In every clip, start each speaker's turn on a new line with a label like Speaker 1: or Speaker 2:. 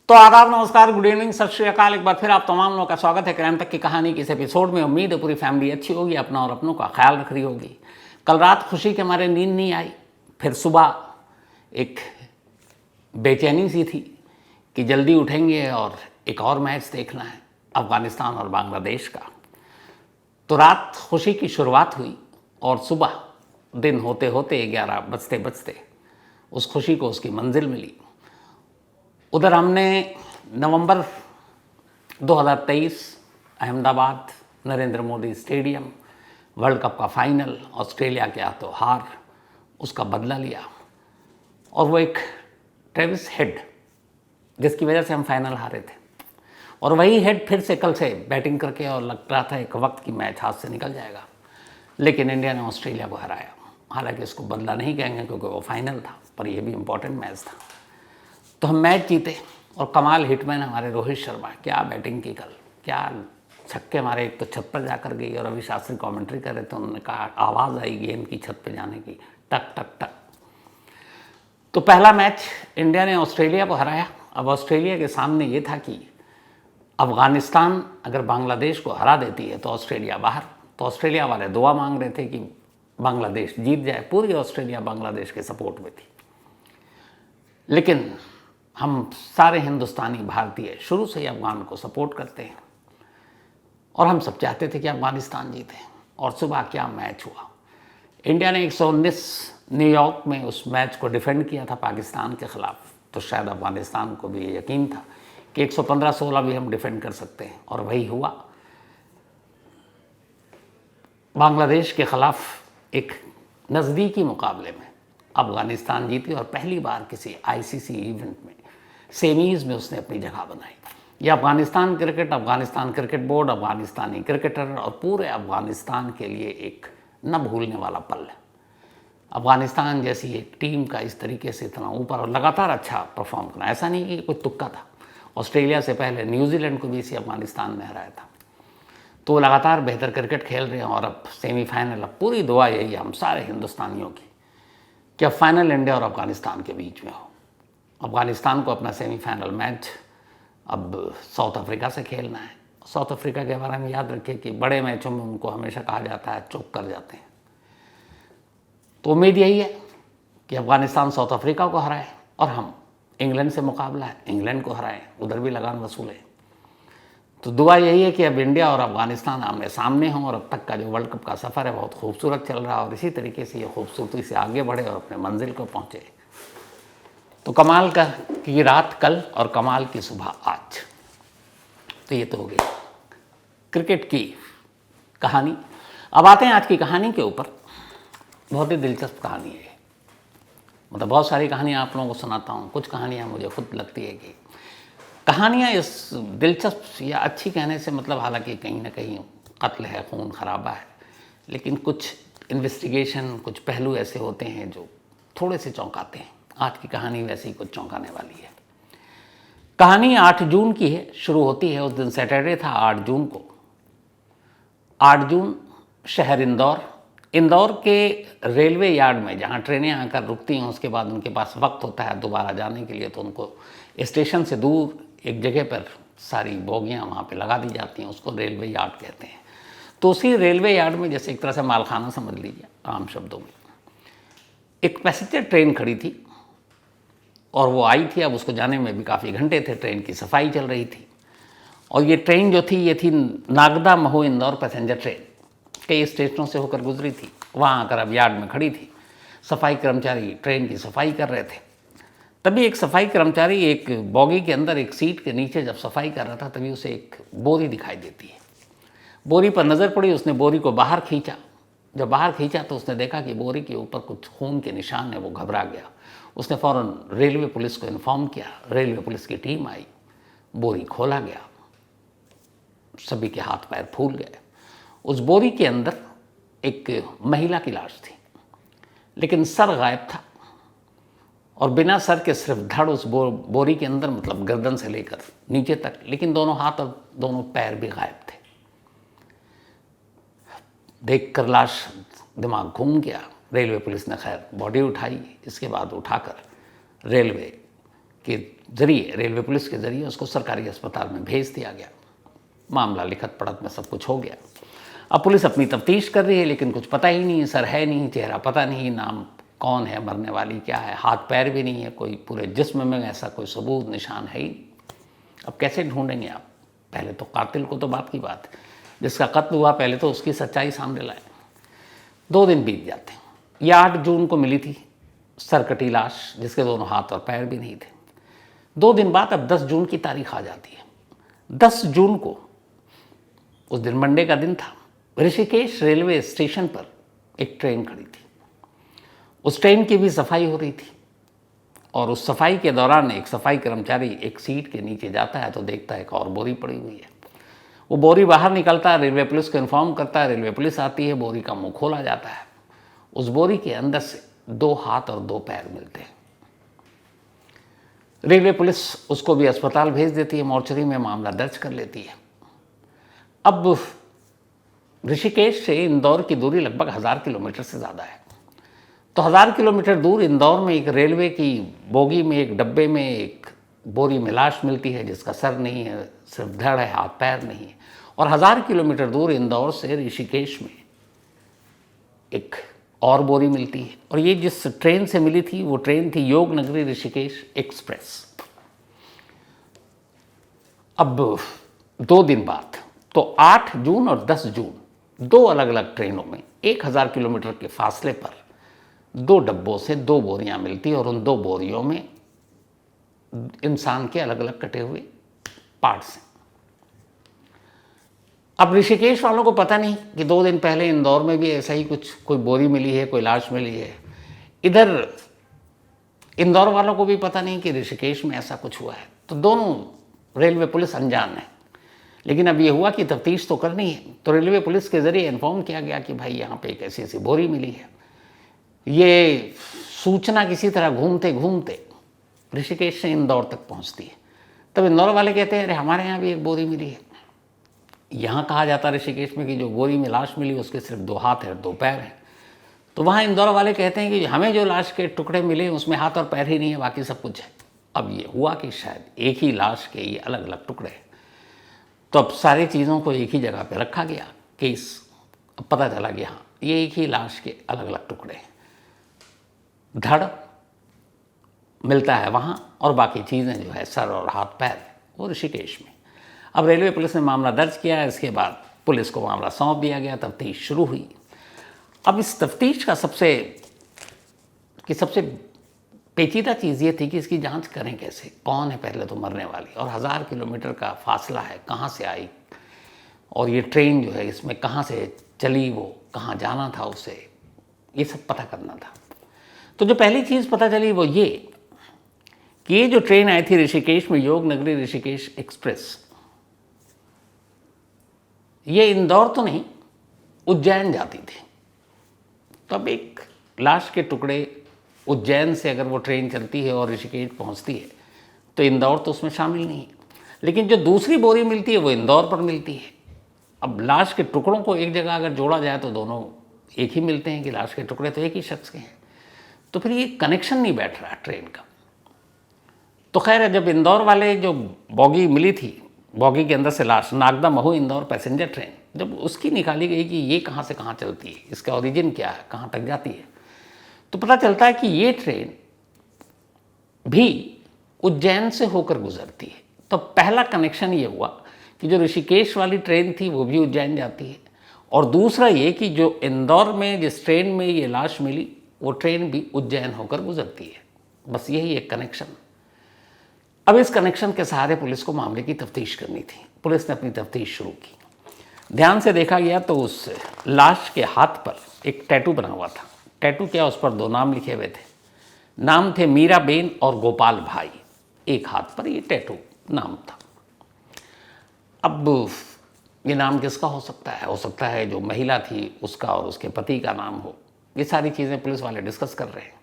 Speaker 1: तो आदाब, नमस्कार, गुड इवनिंग, सत श्री अकाल। एक बार फिर आप तमाम लोगों का स्वागत है क्राइम तक की कहानी के इस एपिसोड में। उम्मीद है पूरी फैमिली अच्छी होगी, अपना और अपनों का ख्याल रख रही होगी। कल रात खुशी के मारे नींद नहीं आई, फिर सुबह एक बेचैनी सी थी कि जल्दी उठेंगे और एक और मैच देखना है, अफगानिस्तान और बांग्लादेश का। तो रात खुशी की शुरुआत हुई और सुबह दिन होते होते 11 बजते बजते उस खुशी को उसकी मंजिल मिली। उधर हमने नवंबर 2023 Ahmedabad Narendra Modi stadium world cup का फाइनल, ऑस्ट्रेलिया के हाथों हार, उसका बदला लिया। और वो एक ट्रेविस हेड जिसकी वजह से हम फाइनल हारे थे, और वही हेड फिर से कल से बैटिंग करके, और लग रहा था एक वक्त की मैच हाथ से निकल जाएगा, लेकिन इंडिया ने ऑस्ट्रेलिया को हराया। हालांकि इसको बदला नहीं कहेंगे क्योंकि वो फाइनल था, पर यह भी इम्पोर्टेंट मैच था। तो हम मैच जीते और कमाल हिटमैन हमारे रोहित शर्मा, क्या बैटिंग की कल, क्या छक्के मारे। एक तो छत पर जाकर गई और रवि शास्त्री कमेंट्री कर रहे थे, उन्होंने कहा आवाज़ आई गेंद की छत पे जाने की, टक टक टक। तो पहला मैच इंडिया ने ऑस्ट्रेलिया को हराया। अब ऑस्ट्रेलिया के सामने ये था कि अफगानिस्तान अगर बांग्लादेश को हरा देती है तो ऑस्ट्रेलिया बाहर। तो ऑस्ट्रेलिया वाले दुआ मांग रहे थे कि बांग्लादेश जीत जाए। पूरी ऑस्ट्रेलिया बांग्लादेश के सपोर्ट में थी, लेकिन हम सारे हिंदुस्तानी भारतीय शुरू से ही अफगान को सपोर्ट करते हैं और हम सब चाहते थे कि अफगानिस्तान जीते। और सुबह क्या मैच हुआ। इंडिया ने 119 न्यूयॉर्क में उस मैच को डिफेंड किया था पाकिस्तान के ख़िलाफ़, तो शायद अफगानिस्तान को भी ये यकीन था कि 115-16 भी हम डिफेंड कर सकते हैं, और वही हुआ। बांग्लादेश के ख़िलाफ़ एक नज़दीकी मुकाबले में अफगानिस्तान जीती और पहली बार किसी आईसीसी इवेंट में सेमीज़ में उसने अपनी जगह बनाई। यह Afghanistan cricket, Afghanistan cricket board, अफगानिस्तानी क्रिकेटर और पूरे अफगानिस्तान के लिए एक न भूलने वाला पल है। अफगानिस्तान जैसी एक टीम का इस तरीके से इतना ऊपर और लगातार अच्छा परफॉर्म करना, ऐसा नहीं कि कोई तुक्का था। ऑस्ट्रेलिया से पहले न्यूजीलैंड को भी इसी अफगानिस्तान ने हराया था। तो वो लगातार बेहतर क्रिकेट खेल रहे हैं और अब सेमीफाइनल। अब पूरी दुआ यही है हम सारे हिंदुस्तानियों की कि अब फाइनल इंडिया और अफगानिस्तान के बीच में हो। अफगानिस्तान को अपना सेमीफाइनल मैच अब साउथ अफ्रीका से खेलना है। साउथ अफ्रीका के बारे में याद रखिए कि बड़े मैचों में उनको हमेशा कहा जाता है चुप कर जाते हैं। तो उम्मीद यही है कि अफगानिस्तान साउथ अफ्रीका को हराए और हम इंग्लैंड से मुकाबला है, इंग्लैंड को हराएं, उधर भी लगान वसूलें। तो दुआ यही है कि अब इंडिया और अफगानिस्तान आमने सामने हों और अब तक का जो वर्ल्ड कप का सफ़र है बहुत खूबसूरत चल रहा है, और इसी तरीके से ये खूबसूरती से आगे बढ़े और अपने मंजिल को पहुँचे। तो कमाल का की रात कल और कमाल की सुबह आज। तो ये तो हो गई क्रिकेट की कहानी। अब आते हैं आज की कहानी के ऊपर। बहुत ही दिलचस्प कहानी है, मतलब बहुत सारी कहानियाँ आप लोगों को सुनाता हूँ, कुछ कहानियाँ मुझे खुद लगती है कि कहानियाँ इस दिलचस्प या अच्छी कहने से मतलब, हालांकि कहीं ना कहीं कत्ल है, खून खराबा है, लेकिन कुछ इन्वेस्टिगेशन, कुछ पहलू ऐसे होते हैं जो थोड़े से चौंकाते हैं। आज की कहानी वैसे ही कुछ चौंकाने वाली है। कहानी 8 जून की है, शुरू होती है उस दिन सैटरडे था 8 जून को। 8 जून शहर इंदौर के रेलवे यार्ड में जहाँ ट्रेनें आकर रुकती हैं, उसके बाद उनके पास वक्त होता है दोबारा जाने के लिए, तो उनको स्टेशन से दूर एक जगह पर सारी बोगियाँ वहाँ पे लगा दी जाती हैं, उसको रेलवे यार्ड कहते हैं। तो उसी रेलवे यार्ड में, जैसे एक तरह से मालखाना समझ लीजिए आम शब्दों में, एक पैसेंजर ट्रेन खड़ी थी और वो आई थी। अब उसको जाने में भी काफ़ी घंटे थे, ट्रेन की सफाई चल रही थी। और ये ट्रेन जो थी, ये थी नागदा महू इंदौर पैसेंजर ट्रेन, कई स्टेशनों से होकर गुजरी थी। वहाँ आकर अब यार्ड में खड़ी थी। सफाई कर्मचारी ट्रेन की सफाई कर रहे थे। तभी एक सफाई कर्मचारी एक बॉगी के अंदर एक सीट के नीचे जब सफाई कर रहा था, तभी उसे एक बोरी दिखाई देती है। बोरी पर नज़र पड़ी, उसने बोरी को बाहर खींचा। जब बाहर खींचा तो उसने देखा कि बोरी के ऊपर कुछ खून के निशान है। वो घबरा गया। उसने फ़ौरन रेलवे पुलिस को इन्फॉर्म किया। रेलवे पुलिस की टीम आई, बोरी खोला गया, सभी के हाथ पैर फूल गए। उस बोरी के अंदर एक महिला की लाश थी, लेकिन सर गायब था, और बिना सर के सिर्फ धड़ उस बोरी के अंदर, मतलब गर्दन से लेकर नीचे तक, लेकिन दोनों हाथ और दोनों पैर भी गायब थे। देखकर लाश दिमाग घूम गया। रेलवे पुलिस ने खैर बॉडी उठाई, इसके बाद उठाकर रेलवे के जरिए, रेलवे पुलिस के ज़रिए उसको सरकारी अस्पताल में भेज दिया गया। मामला लिखत पढ़त में सब कुछ हो गया। अब पुलिस अपनी तफ्तीश कर रही है, लेकिन कुछ पता ही नहीं, सर है नहीं, चेहरा पता नहीं, नाम कौन है, मरने वाली क्या है, हाथ पैर भी नहीं है, कोई पूरे जिस्म में ऐसा कोई सबूत निशान है ही। अब कैसे ढूंढेंगे आप? पहले तो कातिल को तो बात की बात, जिसका कत्ल हुआ पहले तो उसकी सच्चाई सामने लाए। 2 दिन बीत जाते हैं। ये 8 जून को मिली थी सरकटी लाश, जिसके दोनों हाथ और पैर भी नहीं थे। 2 दिन बाद अब 10 जून की तारीख आ जाती है। 10 जून को, उस दिन मंडे का दिन था, ऋषिकेश रेलवे स्टेशन पर एक ट्रेन खड़ी थी। उस ट्रेन की भी सफाई हो रही थी, और उस सफाई के दौरान एक सफाई कर्मचारी एक सीट के नीचे जाता है तो देखता है एक और बोरी पड़ी हुई है। वो बोरी बाहर निकलता है, रेलवे पुलिस को इन्फॉर्म करता है, रेलवे पुलिस आती है, बोरी का मुंह खोला जाता है। उस बोरी के अंदर से 2 हाथ और 2 पैर मिलते हैं। रेलवे पुलिस उसको भी अस्पताल भेज देती है, मॉर्चरी में मामला दर्ज कर लेती है। अब ऋषिकेश से इंदौर की दूरी लगभग 1000 किलोमीटर से ज़्यादा है। तो 1000 किलोमीटर दूर इंदौर में एक रेलवे की बोगी में, एक डब्बे में एक बोरी में लाश मिलती है, जिसका सर नहीं है, सिर्फ धड़ है, हाथ पैर नहीं है। और 1000 किलोमीटर दूर इंदौर से ऋषिकेश में एक और बोरी मिलती है, और ये जिस ट्रेन से मिली थी वो ट्रेन थी योग नगरी ऋषिकेश एक्सप्रेस। अब 2 दिन बाद, तो 8 जून और 10 जून, 2 अलग अलग ट्रेनों में 1000 किलोमीटर के फासले पर 2 डब्बों से 2 बोरियां मिलती, और उन 2 बोरियों में इंसान के अलग अलग कटे हुए पार्ट्स हैं। अब ऋषिकेश वालों को पता नहीं कि 2 दिन पहले इंदौर में भी ऐसा ही कुछ कोई बोरी मिली है, कोई लाश मिली है। इधर इंदौर वालों को भी पता नहीं कि ऋषिकेश में ऐसा कुछ हुआ है। तो दोनों रेलवे पुलिस अनजान है। लेकिन अब ये हुआ कि तफ्तीश तो करनी है, तो रेलवे पुलिस के ज़रिए इन्फॉर्म किया गया कि भाई यहाँ पे एक ऐसी ऐसी बोरी मिली है। ये सूचना किसी तरह घूमते घूमते ऋषिकेश से इंदौर तक पहुँचती है। तब इंदौर वाले कहते हैं, अरे हमारे यहाँ भी एक बोरी मिली है। यहाँ कहा जाता है ऋषिकेश में कि जो बोरी में लाश मिली उसके सिर्फ 2 हाथ है और 2 पैर हैं। तो वहाँ इंदौर वाले कहते हैं कि हमें जो लाश के टुकड़े मिले उसमें हाथ और पैर ही नहीं है, बाकी सब कुछ है। अब ये हुआ कि शायद एक ही लाश के ये अलग अलग टुकड़े हैं। तो अब सारी चीज़ों को एक ही जगह पे रखा गया केस। अब पता चला कि हाँ, ये एक ही लाश के अलग अलग टुकड़े हैं। धड़ मिलता है वहाँ, और बाकी चीज़ें जो है सर और हाथ पैर वो ऋषिकेश में। अब रेलवे पुलिस ने मामला दर्ज किया। इसके बाद पुलिस को मामला सौंप दिया गया, तफ्तीश शुरू हुई। अब इस तफ्तीश का सबसे पेचीदा चीज़ ये थी कि इसकी जांच करें कैसे, कौन है पहले तो मरने वाली, और 1000 किलोमीटर का फासला है, कहाँ से आई, और ये ट्रेन जो है इसमें कहाँ से चली, वो कहाँ जाना था उसे, ये सब पता करना था। तो जो पहली चीज़ पता चली वो ये कि ये जो ट्रेन आई थी ऋषिकेश में, योग नगरी ऋषिकेश एक्सप्रेस, ये इंदौर तो नहीं, उज्जैन जाती थी। तब एक लाश के टुकड़े उज्जैन से अगर वो ट्रेन चलती है और ऋषिकेश पहुंचती है तो इंदौर तो उसमें शामिल नहीं है। लेकिन जो दूसरी बोरी मिलती है वो इंदौर पर मिलती है। अब लाश के टुकड़ों को एक जगह अगर जोड़ा जाए तो दोनों एक ही मिलते हैं कि लाश के टुकड़े तो एक ही शख्स के हैं। तो फिर ये कनेक्शन नहीं बैठ रहा ट्रेन का। तो खैर, जब इंदौर वाले जो बॉगी मिली थी, बॉगी के अंदर से लाश, नागदा महू इंदौर पैसेंजर ट्रेन, जब उसकी निकाली गई कि ये कहाँ से कहाँ चलती है, इसका ओरिजिन क्या है, कहाँ तक जाती है, तो पता चलता है कि ये ट्रेन भी उज्जैन से होकर गुजरती है। तो पहला कनेक्शन ये हुआ कि जो ऋषिकेश वाली ट्रेन थी वो भी उज्जैन जाती है, और दूसरा ये कि जो इंदौर में जिस ट्रेन में ये लाश मिली वो ट्रेन भी उज्जैन होकर गुजरती है। बस यही एक कनेक्शन। अब इस कनेक्शन के सहारे पुलिस को मामले की तफ्तीश करनी थी। पुलिस ने अपनी तफ्तीश शुरू की। ध्यान से देखा गया तो उस लाश के हाथ पर एक टैटू बना हुआ था। टैटू क्या, उस पर 2 नाम लिखे हुए थे। नाम थे मीराबेन और गोपाल भाई। एक हाथ पर ये टैटू नाम था। अब ये नाम किसका हो सकता है? हो सकता है जो महिला थी उसका और उसके पति का नाम हो। ये सारी चीज़ें पुलिस वाले डिस्कस कर रहे हैं।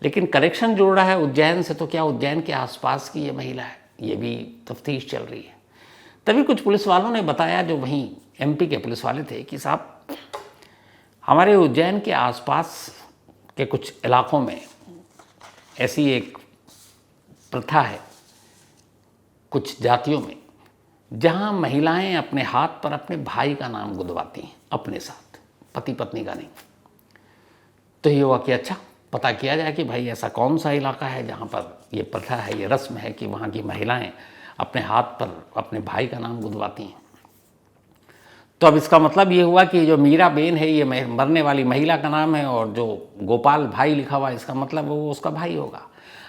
Speaker 1: लेकिन कनेक्शन जोड़ रहा है उज्जैन से, तो क्या उज्जैन के आसपास की ये महिला है? ये भी तफ्तीश चल रही है। तभी कुछ पुलिस वालों ने बताया, जो वहीं एमपी के पुलिस वाले थे, कि साहब हमारे उज्जैन के आसपास के कुछ इलाकों में ऐसी एक प्रथा है कुछ जातियों में जहाँ महिलाएं अपने हाथ पर अपने भाई का नाम गुदवाती हैं अपने साथ, पति पत्नी का नहीं। तो ये हुआ कि अच्छा पता किया जाए कि भाई ऐसा कौन सा इलाका है जहाँ पर ये प्रथा है, ये रस्म है कि वहाँ की महिलाएं अपने हाथ पर अपने भाई का नाम गुदवाती हैं। तो अब इसका मतलब ये हुआ कि जो मीरा बेन है ये मरने वाली महिला का नाम है, और जो गोपाल भाई लिखा हुआ है इसका मतलब वो उसका भाई होगा।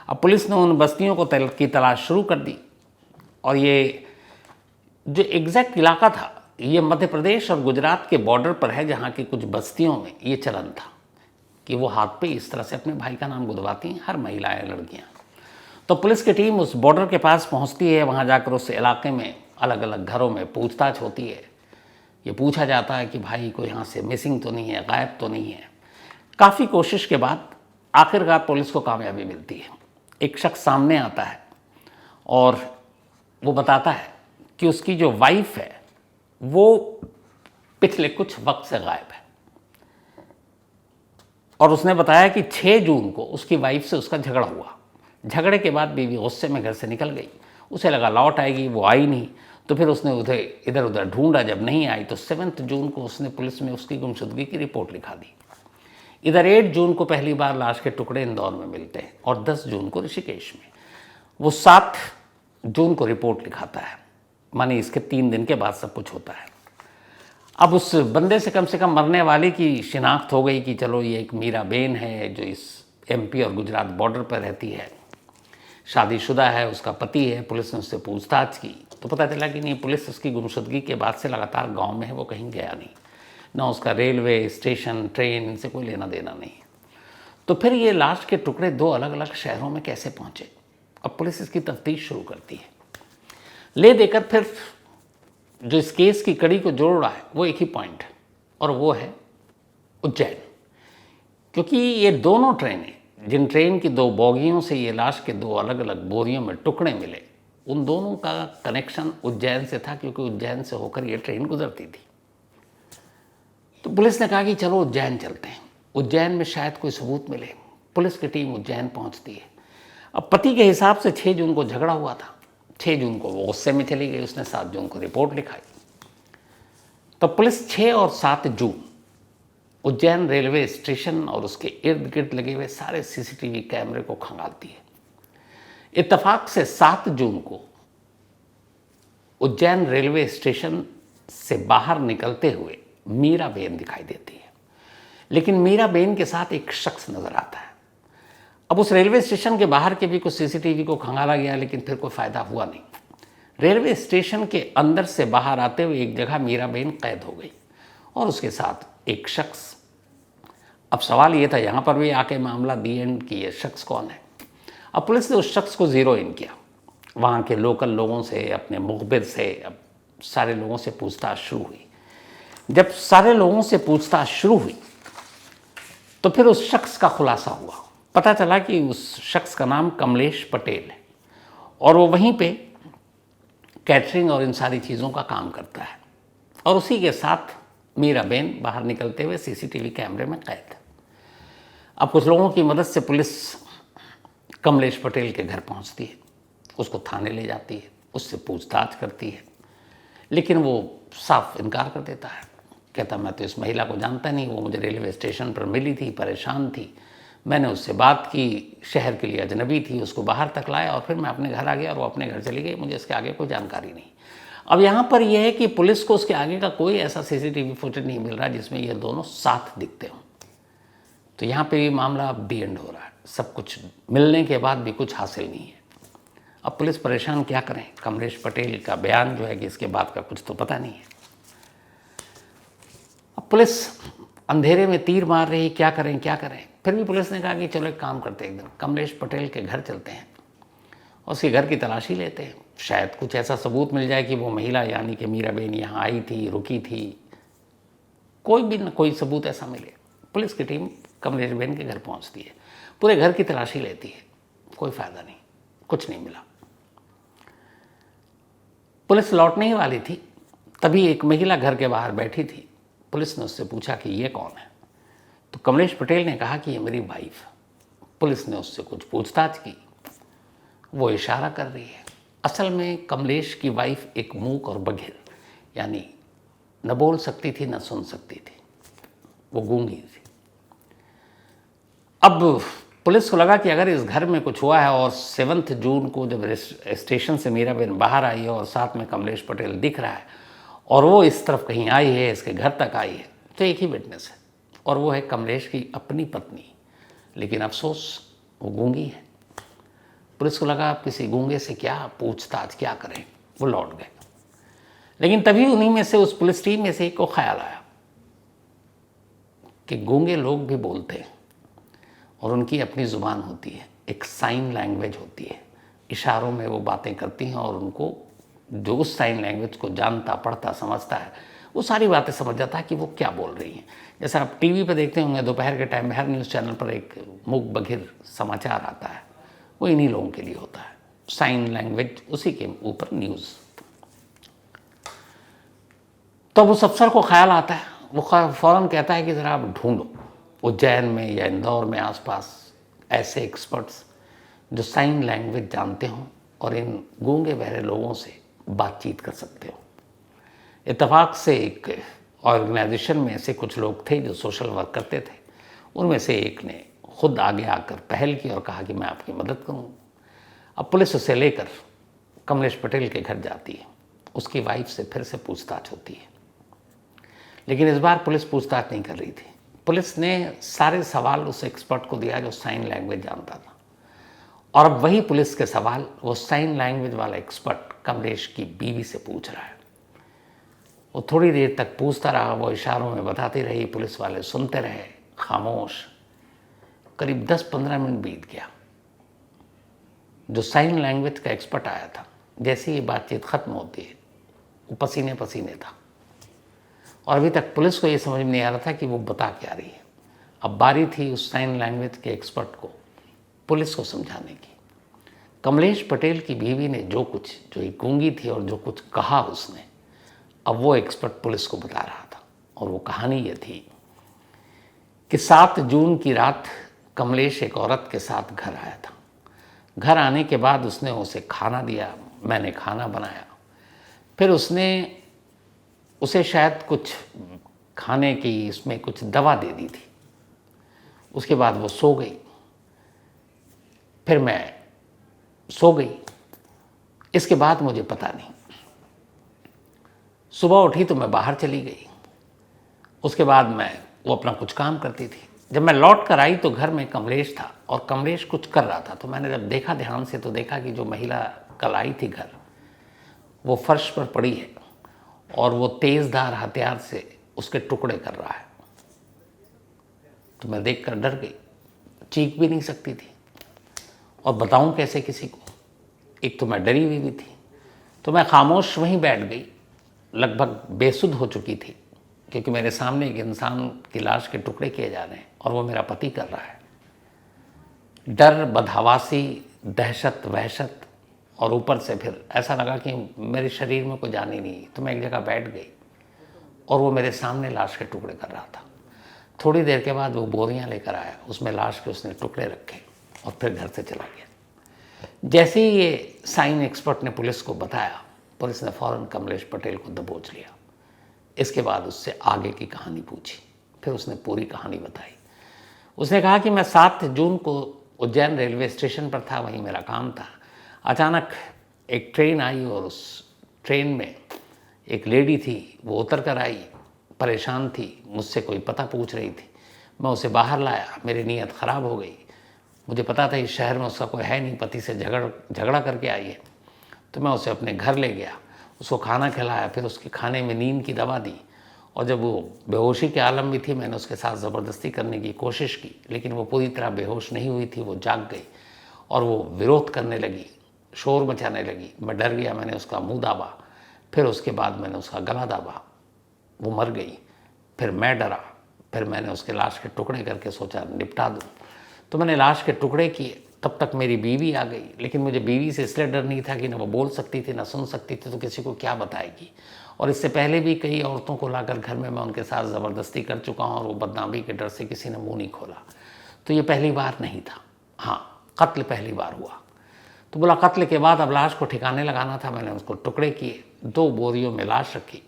Speaker 1: अब पुलिस ने उन बस्तियों की तलाश शुरू कर दी, और ये जो एग्जैक्ट इलाका था ये मध्य प्रदेश और गुजरात के बॉर्डर पर है, जहाँ की कुछ बस्तियों में ये चलन था कि वो हाथ पे इस तरह से अपने भाई का नाम गुदवाती हैं हर महिलाएं, लड़कियाँ। तो पुलिस की टीम उस बॉर्डर के पास पहुँचती है, वहाँ जाकर उस इलाके में अलग अलग घरों में पूछताछ होती है। ये पूछा जाता है कि भाई कोई यहाँ से मिसिंग तो नहीं है, गायब तो नहीं है। काफ़ी कोशिश के बाद आखिरकार पुलिस को कामयाबी मिलती है। एक शख्स सामने आता है और वो बताता है कि उसकी जो वाइफ है वो पिछले कुछ वक्त से गायब है, और उसने बताया कि 6 जून को उसकी वाइफ से उसका झगड़ा हुआ। झगड़े के बाद बीवी गुस्से में घर से निकल गई। उसे लगा लौट आएगी, वो आई नहीं। तो फिर उसने उसे इधर उधर ढूंढा, जब नहीं आई तो 7 जून को उसने पुलिस में उसकी गुमशुदगी की रिपोर्ट लिखा दी। इधर 8 जून को पहली बार लाश के टुकड़े इंदौर में मिलते हैं, और 10 जून को ऋषिकेश में। वो 7 जून को रिपोर्ट लिखाता है, माने इसके 3 दिन के बाद सब कुछ होता है। अब उस बंदे से कम मरने वाले की शिनाख्त हो गई कि चलो ये एक मीरा बेन है जो इस MP और गुजरात बॉर्डर पर रहती है, शादीशुदा है, उसका पति है। पुलिस ने उससे पूछताछ की तो पता चला कि नहीं, पुलिस उसकी गुमशुदगी के बाद से लगातार गांव में है, वो कहीं गया नहीं, ना उसका रेलवे स्टेशन, ट्रेन, इनसे कोई लेना देना नहीं। तो फिर ये लाश के टुकड़े 2 अलग अलग शहरों में कैसे पहुँचे? अब पुलिस इसकी तफ्तीश शुरू करती है। ले देकर फिर जो इस केस की कड़ी को जोड़ रहा है वो एक ही पॉइंट है, और वो है उज्जैन। क्योंकि ये दोनों ट्रेनें, जिन ट्रेन की 2 बोगियों से ये लाश के 2 अलग अलग बोरियों में टुकड़े मिले, उन दोनों का कनेक्शन उज्जैन से था, क्योंकि उज्जैन से होकर ये ट्रेन गुजरती थी। तो पुलिस ने कहा कि चलो उज्जैन चलते हैं, उज्जैन में शायद कोई सबूत मिले। पुलिस की टीम उज्जैन पहुंचती है। अब पति के हिसाब से 6 जून को झगड़ा हुआ था, 6 जून को वो गुस्से में चली गई, उसने 7 जून को रिपोर्ट लिखाई। तो पुलिस 6 और 7 जून उज्जैन रेलवे स्टेशन और उसके इर्द गिर्द लगे हुए सारे CCTV कैमरे को खंगालती है। इत्तेफाक से 7 जून को उज्जैन रेलवे स्टेशन से बाहर निकलते हुए मीरा बेन दिखाई देती है, लेकिन मीरा बेन के साथ एक शख्स नजर आता है। अब उस रेलवे स्टेशन के बाहर के भी कुछ CCTV को खंगाला गया, लेकिन फिर कोई फायदा हुआ नहीं। रेलवे स्टेशन के अंदर से बाहर आते हुए एक जगह मीरा बेन कैद हो गई, और उसके साथ एक शख्स। अब सवाल ये था यहाँ पर भी आके मामला दी एंड कि ये शख्स कौन है। अब पुलिस ने उस शख्स को ज़ीरो इन किया, वहाँ के लोकल लोगों से, अपने मुखबिर से, अब सारे लोगों से पूछताछ शुरू हुई। जब सारे लोगों से पूछताछ शुरू हुई तो फिर उस शख्स का खुलासा हुआ। पता चला कि उस शख्स का नाम कमलेश पटेल है, और वो वहीं पे कैटरिंग और इन सारी चीज़ों का काम करता है, और उसी के साथ मीरा बेन बाहर निकलते हुए CCTV कैमरे में कैद। अब कुछ लोगों की मदद से पुलिस कमलेश पटेल के घर पहुंचती है, उसको थाने ले जाती है, उससे पूछताछ करती है, लेकिन वो साफ इनकार कर देता है। कहता मैं तो इस महिला को जानता नहीं, वो मुझे रेलवे स्टेशन पर मिली थी, परेशान थी, मैंने उससे बात की, शहर के लिए अजनबी थी, उसको बाहर तक लाया और फिर मैं अपने घर आ गया और वो अपने घर चली गई, मुझे इसके आगे कोई जानकारी नहीं। अब यहाँ पर यह है कि पुलिस को उसके आगे का कोई ऐसा CCTV फुटेज नहीं मिल रहा जिसमें ये दोनों साथ दिखते हों। तो यहाँ पे ये मामला अब डी एंड हो रहा है, सब कुछ मिलने के बाद भी कुछ हासिल नहीं है। अब पुलिस परेशान क्या करें, कमलेश पटेल का बयान जो है कि इसके बाद का कुछ तो पता नहीं है। अब पुलिस अंधेरे में तीर मार रही, क्या करें क्या करें। फिर भी पुलिस ने कहा कि चलो एक काम करते हैं, एक दिन कमलेश पटेल के घर चलते हैं और उसके घर की तलाशी लेते हैं, शायद कुछ ऐसा सबूत मिल जाए कि वो महिला यानी कि मीरा बेन यहाँ आई थी, रुकी थी, कोई भी न कोई सबूत ऐसा मिले। पुलिस की टीम कमलेश बेन के घर पहुँचती है, पूरे घर की तलाशी लेती है, कोई फ़ायदा नहीं, कुछ नहीं मिला। पुलिस लौटने ही वाली थी, तभी एक महिला घर के बाहर बैठी थी। पुलिस ने उससे पूछा कि ये कौन है, तो कमलेश पटेल ने कहा कि ये मेरी वाइफ। पुलिस ने उससे कुछ पूछताछ की, वो इशारा कर रही है असल में कमलेश की वाइफ एक मूक और बधिर, यानी न बोल सकती थी न सुन सकती थी, वो गूंगी थी। अब पुलिस को लगा कि अगर इस घर में कुछ हुआ है और 7 जून को जब स्टेशन से मीराबेन बाहर आई है और साथ में कमलेश पटेल दिख रहा है और वो इस तरफ कहीं आई है, इसके घर तक आई है, तो एक ही विटनेस है और वो है कमलेश की अपनी पत्नी। लेकिन अफसोस वो गूंगी है। पुलिस को लगा आप किसी गूंगे से क्या पूछताछ क्या करें, वो लौट गए। लेकिन तभी उन्हीं में से, उस पुलिस टीम में से एक को ख्याल आया कि गूंगे लोग भी बोलते हैं और उनकी अपनी ज़ुबान होती है, एक साइन लैंग्वेज होती है, इशारों में वो बातें करती हैं और उनको जो उस साइन लैंग्वेज को जानता पढ़ता समझता है वो सारी बातें समझ जाता है कि वो क्या बोल रही हैं। जैसे आप टीवी पर देखते होंगे दोपहर के टाइम में हर न्यूज़ चैनल पर एक मूक बधिर समाचार आता है, वो इन्हीं लोगों के लिए होता है, साइन लैंग्वेज, उसी के ऊपर न्यूज़। तो अब उस अफसर को ख्याल आता है, वो फ़ौरन कहता है कि ज़रा आप ढूंढो उज्जैन में या इंदौर में आसपास ऐसे एक्सपर्ट्स जो साइन लैंग्वेज जानते हों और इन गूंगे बहरे लोगों से बातचीत कर सकते हो। इत्तेफाक से एक ऑर्गेनाइजेशन में ऐसे कुछ लोग थे जो सोशल वर्क करते थे, उनमें से एक ने खुद आगे आकर पहल की और कहा कि मैं आपकी मदद करूँ। अब पुलिस उसे लेकर कमलेश पटेल के घर जाती है, उसकी वाइफ से फिर से पूछताछ होती है। लेकिन इस बार पुलिस पूछताछ नहीं कर रही थी। पुलिस ने सारे सवाल उस एक्सपर्ट को दिया जो साइन लैंग्वेज जानता था, और अब वही पुलिस के सवाल वो साइन लैंग्वेज वाला एक्सपर्ट कमलेश की बीवी से पूछ रहा है। वो थोड़ी देर तक पूछता रहा, वो इशारों में बताती रही, पुलिस वाले सुनते रहे खामोश। करीब 10-15 मिनट बीत गया। जो साइन लैंग्वेज का एक्सपर्ट आया था, जैसे ही बातचीत खत्म होती है वो पसीने पसीने था और अभी तक पुलिस को ये समझ में नहीं आ रहा था कि वो बता क्या रही है। अब बारी थी उस साइन लैंग्वेज के एक्सपर्ट को पुलिस को समझाने की। कमलेश पटेल की बीवी ने जो एक गूंगी थी और जो कुछ कहा उसने, अब वो एक्सपर्ट पुलिस को बता रहा था। और वो कहानी ये थी कि 7 जून की रात कमलेश एक औरत के साथ घर आया था। घर आने के बाद उसने उसे खाना दिया, मैंने खाना बनाया, फिर उसने उसे शायद कुछ खाने की इसमें कुछ दवा दे दी थी। उसके बाद वो सो गई, फिर मैं सो गई। इसके बाद मुझे पता नहीं। सुबह उठी तो मैं बाहर चली गई। उसके बाद वो अपना कुछ काम करती थी। जब मैं लौट कर आई तो घर में कमलेश था और कमलेश कुछ कर रहा था। तो मैंने जब देखा ध्यान से तो देखा कि जो महिला कल आई थी घर, वो फर्श पर पड़ी है और वो तेज़धार हथियार से उसके टुकड़े कर रहा है। तो मैं देखकर डर गई, चीख भी नहीं सकती थी और बताऊं कैसे किसी को। एक तो मैं डरी हुई भी थी, तो मैं खामोश वहीं बैठ गई, लगभग बेसुध हो चुकी थी, क्योंकि मेरे सामने एक इंसान की लाश के टुकड़े किए जा रहे हैं और वो मेरा पति कर रहा है। डर, बदहवासी, दहशत, वहशत, और ऊपर से फिर ऐसा लगा कि मेरे शरीर में कोई जान ही नहीं। तो मैं एक जगह बैठ गई और वो मेरे सामने लाश के टुकड़े कर रहा था। थोड़ी देर के बाद वो बोरियां लेकर आया, उसमें लाश के उसने टुकड़े रखे और फिर घर से चला गया। जैसे ही ये साइन एक्सपर्ट ने पुलिस को बताया, पुलिस ने फ़ौरन कमलेश पटेल को दबोच लिया। इसके बाद उससे आगे की कहानी पूछी, फिर उसने पूरी कहानी बताई। उसने कहा कि मैं 7 जून को उज्जैन रेलवे स्टेशन पर था, वहीं मेरा काम था। अचानक एक ट्रेन आई और उस ट्रेन में एक लेडी थी, वो उतर कर आई, परेशान थी, मुझसे कोई पता पूछ रही थी। मैं उसे बाहर लाया, मेरी नीयत ख़राब हो गई। मुझे पता था इस शहर में उसका कोई है नहीं, पति से झगड़ा करके आई है। तो मैं उसे अपने घर ले गया, उसको खाना खिलाया, फिर उसके खाने में नींद की दवा दी, और जब वो बेहोशी के आलम में थी मैंने उसके साथ ज़बरदस्ती करने की कोशिश की, लेकिन वो पूरी तरह बेहोश नहीं हुई थी, वो जाग गई और वो विरोध करने लगी, शोर मचाने लगी। मैं डर गया, मैंने उसका मुंह दाबा, फिर उसके बाद मैंने उसका गला दाबा, वो मर गई। फिर मैं डरा, फिर मैंने उसके लाश के टुकड़े करके सोचा निपटा दूँ। तो मैंने लाश के टुकड़े किए। तब तक मेरी बीवी आ गई, लेकिन मुझे बीवी से इसलिए डर नहीं था कि ना वो बोल सकती थी ना सुन सकती थी, तो किसी को क्या बताएगी। और इससे पहले भी कई औरतों को लाकर घर में मैं उनके साथ ज़बरदस्ती कर चुका हूँ और वो बदनामी के डर से किसी ने मुंह नहीं खोला। तो ये पहली बार नहीं था। हाँ, कत्ल पहली बार हुआ। तो तो बोला कत्ल के बाद अब लाश को ठिकाने लगाना था। मैंने उसको टुकड़े किए, 2 बोरियों में लाश रखी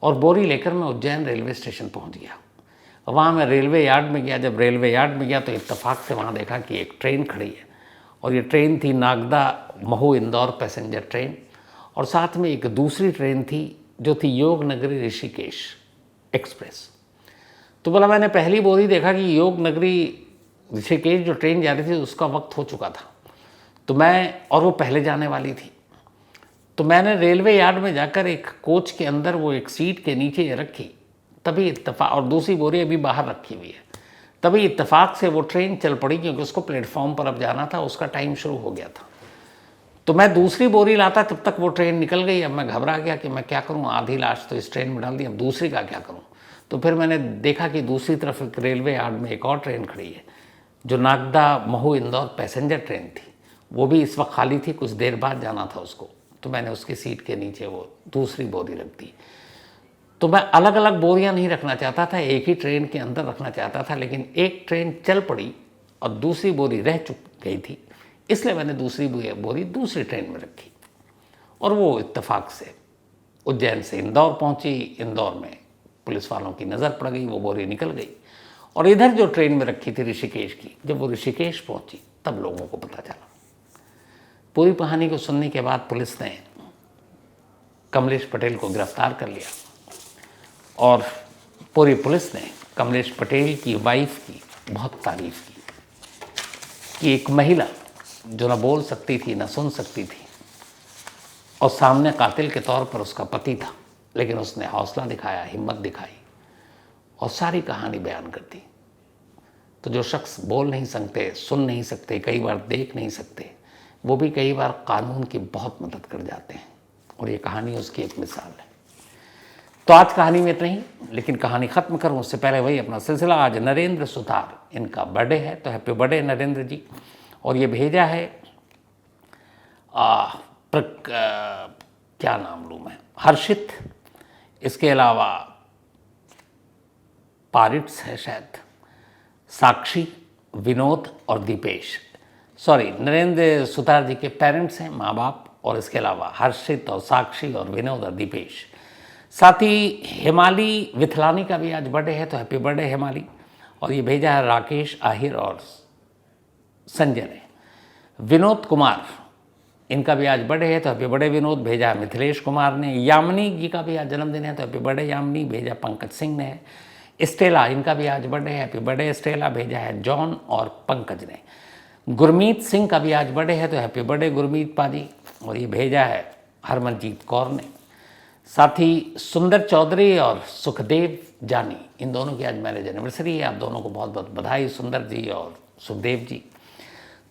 Speaker 1: और बोरी लेकर मैं उज्जैन रेलवे स्टेशन पहुंच गया। वहाँ मैं रेलवे यार्ड में गया। जब रेलवे यार्ड में गया तो इत्तेफाक से वहाँ देखा कि एक ट्रेन खड़ी है और ये ट्रेन थी नागदा महू इंदौर पैसेंजर ट्रेन, और साथ में एक दूसरी ट्रेन थी जो थी योग नगरी ऋषिकेश एक्सप्रेस। तो बोला मैंने पहली बोरी देखा कि योग नगरी ऋषिकेश जो ट्रेन जा रही थी उसका वक्त हो चुका था, तो मैं, और वो पहले जाने वाली थी, तो मैंने रेलवे यार्ड में जाकर एक कोच के अंदर वो एक सीट के नीचे रखी। तभी इत्तेफाक, और दूसरी बोरी अभी बाहर रखी हुई है, तभी इत्तेफाक से वो ट्रेन चल पड़ी क्योंकि उसको प्लेटफॉर्म पर अब जाना था, उसका टाइम शुरू हो गया था। तो मैं दूसरी बोरी लाता तब तक वो ट्रेन निकल गई। अब मैं घबरा गया कि मैं क्या करूं, आधी लाश तो इस ट्रेन में डाल दी, अब दूसरी का क्या करूं। तो फिर मैंने देखा कि दूसरी तरफ एक रेलवे यार्ड में एक और ट्रेन खड़ी है जो नागदा महू इंदौर पैसेंजर ट्रेन थी, वो भी इस वक्त खाली थी, कुछ देर बाद जाना था उसको। तो मैंने उसकी सीट के नीचे वो दूसरी बोरी रख दी। तो मैं अलग अलग बोरियां नहीं रखना चाहता था, एक ही ट्रेन के अंदर रखना चाहता था, लेकिन एक ट्रेन चल पड़ी और दूसरी बोरी रह चुक गई थी, इसलिए मैंने दूसरी बोरी दूसरी ट्रेन में रखी और वो इत्तेफाक से उज्जैन से इंदौर पहुंची। इंदौर में पुलिस वालों की नज़र पड़ गई, वो बोरी निकल गई और इधर जो ट्रेन में रखी थी ऋषिकेश की, जब वो ऋषिकेश पहुंची तब लोगों को पता चला। पूरी कहानी को सुनने के बाद पुलिस ने कमलेश पटेल को गिरफ्तार कर लिया और पूरी पुलिस ने कमलेश पटेल की वाइफ की बहुत तारीफ की कि एक महिला जो ना बोल सकती थी ना सुन सकती थी और सामने कातिल के तौर पर उसका पति था, लेकिन उसने हौसला दिखाया, हिम्मत दिखाई और सारी कहानी बयान कर दी। तो जो शख्स बोल नहीं सकते, सुन नहीं सकते, कई बार देख नहीं सकते, वो भी कई बार कानून की बहुत मदद कर जाते हैं और ये कहानी उसकी एक मिसाल है। तो आज कहानी में इतना ही, लेकिन कहानी ख़त्म करूँ उससे पहले वही अपना सिलसिला। आज नरेंद्र सुतार, इनका बर्थडे है, तो हैप्पी बर्थडे नरेंद्र जी। और ये भेजा है क्या नाम लूँ मैं, हर्षित, इसके अलावा पारिट्स है शायद, साक्षी, विनोद और दीपेश। सॉरी, नरेंद्र सुतार जी के पेरेंट्स हैं, माँ बाप, और इसके अलावा हर्षित और साक्षी और विनोद और दीपेश। साथ ही हिमाली विथलानी का भी आज बर्थडे है, तो हैप्पी बर्थडे हिमाली। और ये भेजा है राकेश आहिर और संजय ने। विनोद कुमार, इनका भी आज बर्थडे है, तो हैप्पी बर्थडे विनोद, भेजा है मिथिलेश कुमार ने। यामिनी जी का भी आज जन्मदिन है, तो हैप्पी बर्थडे यामिनी, भेजा पंकज सिंह ने। स्टेला, इनका भी आज बर्थडे है, हैप्पी बर्थडे स्टेला, भेजा है जॉन और पंकज ने। गुरमीत सिंह का भी आज बर्थडे है, तो हैप्पी बर्थडे गुरमीत पाजी, और ये भेजा है हरमनजीत कौर ने। साथ ही सुंदर चौधरी और सुखदेव जानी, इन दोनों की आज मैरिज एनिवर्सरी है। आप दोनों को बहुत बहुत बधाई, सुंदर जी और सुखदेव जी।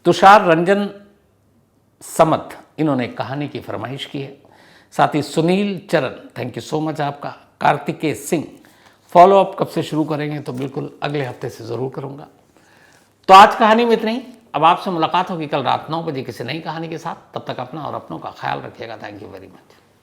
Speaker 1: तुषार रंजन समत, इन्होंने एक कहानी की फरमाइश की है। साथ ही सुनील चरण, थैंक यू सो मच आपका। कार्तिकेय सिंह, फॉलोअप कब से शुरू करेंगे, तो बिल्कुल अगले हफ्ते से ज़रूर करूँगा। तो आज कहानी में इतना ही। अब आपसे मुलाकात होगी कल रात 9 बजे किसी नई कहानी के साथ। तब तक अपना और अपनों का ख्याल रखिएगा। Thank you very much.